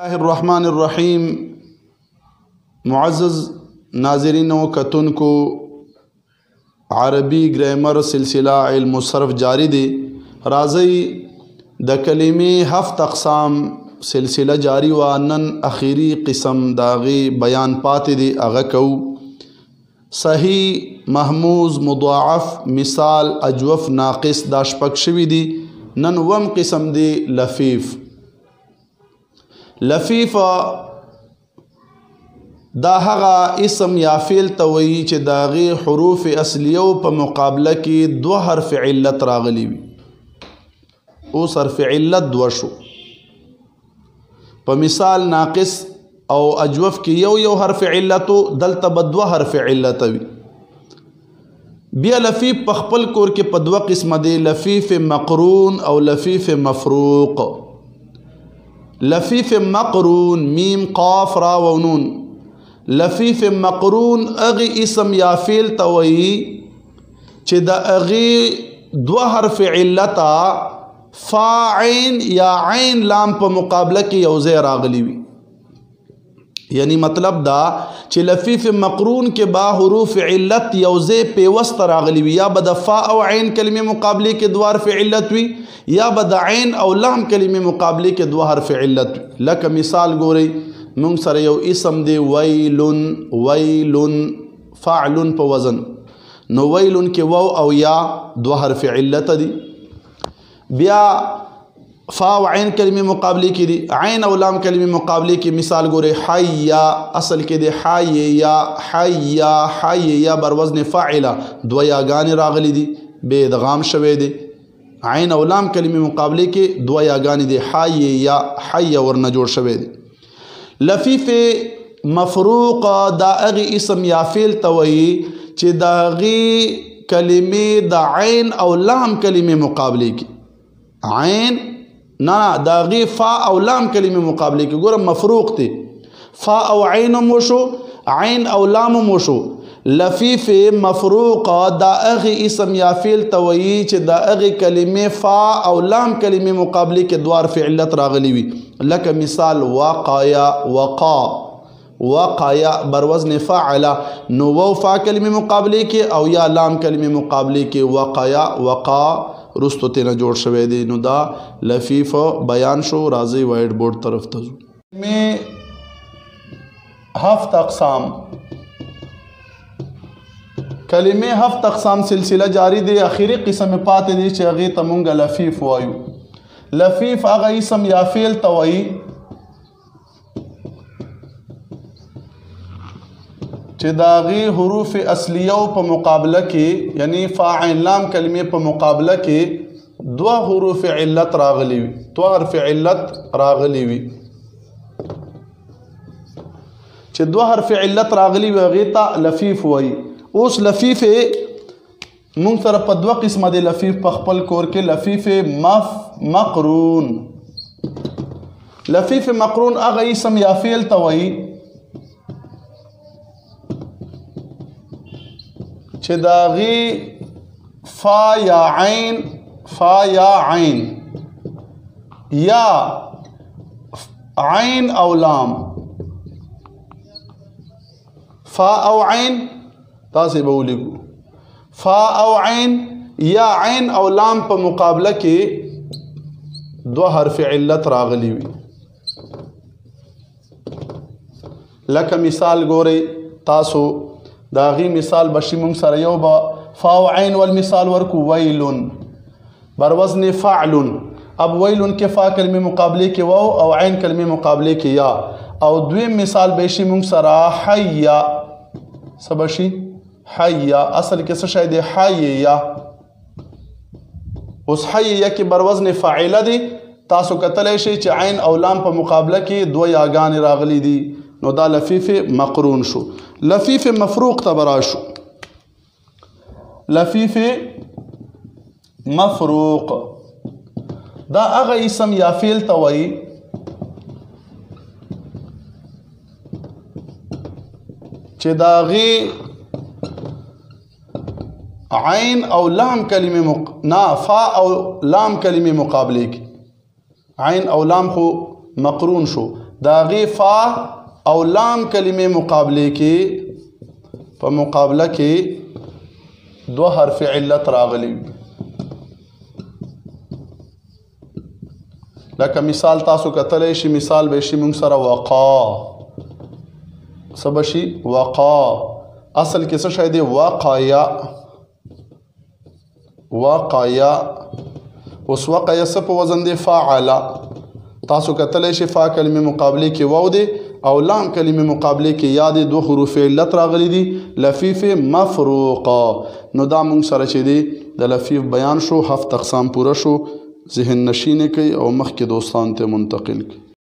الرحمن الرحیم معزز ناظرین و کتن کو عربی گرامر سلسلہ علم الصرف جاری دی راضی د کلمې 7 اقسام سلسلہ جاری و نن اخیری قسم داغی بیان پاتې دی هغه کو صحیح محموز مضاعف مثال اجوف ناقص دا شپږ شوي دي نن وم قسم دی لفیف لفیف دا هغه اسم یا فعل ته وایي چې د هغې حروف اصلیو په مقابله کې 2 حرف علت راغلی وي اوس حرف علت 2 شو په مثال ناقص او اجوف کې یو حرف علتو دلته به 2 حرف علت وي بیا لفیف په خپل کور کې په 2 قسمه دی لفیف مقرون او لفیف مفروق لفیف مقرون میم قاف را و نون لفیف مقرون اغی اسم یا فعل توئی چه دا اغی 2 حرف علتا فا عین یا عین لام په مقابله کې یوځای راغلی وي یعنی مطلب دا چې لفیف مقرون کې با حروف علت یوځای پیوست راغلی وي یا به د فا او عین کلمې مقابله کې 2 حرف علت وي یا به د عین او لام کلمې مقابله کې 2 حرف علت وي لکه مثال ګورئ مونږ سره یو اسم دی ویلن فعل په وزن نو ویلن کې واو او یا 2 حرف علت دی بیا فا و عین کلمه مقابله کې دي عین او لام کلمه مقابله کې مثال ګورئ حیا اصل کې دی حیا بر وزن فاعل 2 یاګانې راغلي دي به ادغام شوی دی عین او لام کلمه مقابله کې 2 یاګانې دي حیا ورنه جوړ شوی دی لفیف مفروق دا اغي اسم یا فعل توئی چې دا غي کلمه د عین او لام کلمه مقابله کې عین نه دا غي فا او لام کلمه مقابله کې ګورم مفروق تی فا او عین مو شو عین او لام مو شو لفیف مفروق دا اغي اسم یا فعل توئی چې دا اغي کلمه فا او لام کلمه مقابله کې 2 حرف علت راغلی وي لکه مثال وقایا بر وزن فاعل نو و فا کلمه مقابله کې او یا لام کلمه مقابله کې وقا رستو تینا جوړ شوی دی نو دا لفیف بیان شو راځي وائٹ بورډ طرف ته ځو میں 7 اقسام کلمه 7 اقسام سلسله جاری دی اخیری قسم پاتې دی چې هغه ته مونږ لفیف وایو لفیف هغه اسم یا فعل توئی چې داغي حروف اصلیو په مقابله کې یعنی فا عین لام کلمه په مقابله کې 2 حروف علت راغلی وي 2 حرف علت راغلی وي چې 2 حرف علت راغلی وي هغه ته لفیف وایي اوس لفیف مونږ سره په 2 قسمه دی لفیف په خپل کور کې لفیف مقرون لفیف مقرون هغه اسم یا فعل توئی چې داغي فا یا عین یا عین او لام فا او عین تاسې به ولیکو فا او عین یا عین او لام په مقابله کې 2 حرف علت راغلی وي لکه مثال ګورئ تاسو داغي مثال بشي مونږ سره یو با فا و عین والمثال ورکو ویلن بر وزن فعل اب ویلن کې فا کلمه مقابله کې واو او عین کلمه مقابله کې یا او دویم مثال بشي مونږ سره حیا سبشي حیا اصل کې څه شی دی حیا اوس حیا کې بر وزن فاعل دی تاسو کتلای شئ چې عین او لام په مقابله کې 2 یاګانې راغلي دي نو دا لفیف مقرون شو لفیف مفروق تبرا شو لفیف مفروق دا هغه اسم یا فعل توئی چې داغي عین او لام کلمه فا او لام کلمه مقابله کی عین او لام خو مقرون شو داغي فا او لام کلمه مقابله کې په مقابله کې دو حرف علت راغلي. لکه مثال تاسو کتلی شي، مثال به شي موږ سره وقا، څه به شي؟ وقا. اصل کې څه شی دی؟ وقایا. وقایا. اوس وقایا څه په وزن دی؟ فاعلا. تاسو کتلی شي فا کلمه مقابله کې واو دی او لام کلمه مقابله کې یا دی دو حروف علت راغلي دي لفیف مفروقا. نو دا موږ سره چې دی د لفیف بیان شو، 7 اقسام پوره شو. ذهن نشینه کوي او مخکې دوستان ته منتقل کوي.